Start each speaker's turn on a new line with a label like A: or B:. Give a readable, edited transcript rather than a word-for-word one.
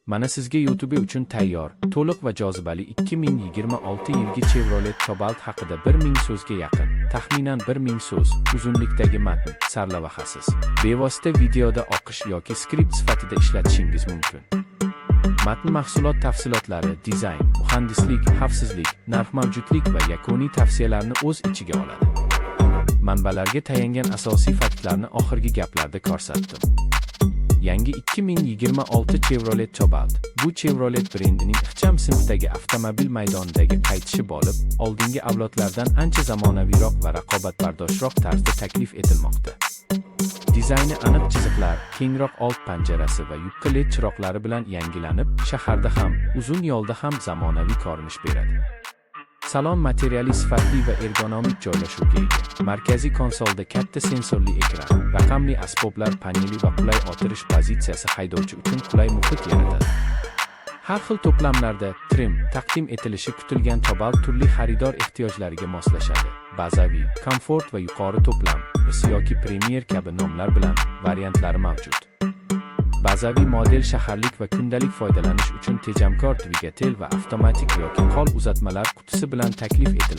A: Mana sizga YouTube uchun tayyor, to'liq va jozibali 2026 yilgi Chevrolet Cobalt haqida 1000 so'zga yaqin, taxminan 1000 so'z uzunlikdagi matn sarlavhasiz. Bevosita videoda o'qish yoki skript sifatida ishlatishingiz mumkin. Matn mahsulot tafsilotlari, dizayn, muhandislik, xavfsizlik, narx mavjudlik va yakuniy tavsiyalarni o'z ichiga oladi. Manbalarga tayangan asosiy faktlarni oxirgi gaplarda ko'rsatdim. Yangi 2026 Chevrolet Cobalt. Bu Chevrolet brendining ixcham sinfdagi avtomobil maydonidagi qaytishi bo'lib, oldingi avlodlardan ancha zamonaviyroq va raqobatbardoshroq tarzda taklif etilmoqda. Dizayni aniq chiziqlar, kengroq old panjarasi va yupqa LED chiroqlari bilan yangilanib, shaharda ham, uzun yo'lda ham zamonaviy ko'rinish beradi. Salon materiali sifatli va ergonomik joylashuvga ega. Markaziy konsolda katta sensorli ekran, raqamli asboblar paneli va qulay o'tirish pozitsiyasi haydovchi uchun qulay muhit yaratadi. Har xil to'plamlarda trim taqdim etilishi kutilgan Cobalt turli xaridor ehtiyojlariga moslashadi. Bazaviy, komfort va yuqori to'plam, S yoki Premier kabi nomlar bilan variantlari mavjud. Bazaviy model shaharlik va kundalik foydalanish uchun tejamkor dvigatel va avtomatik yoki qo'l uzatmalar qutisi bilan taklif etiladi.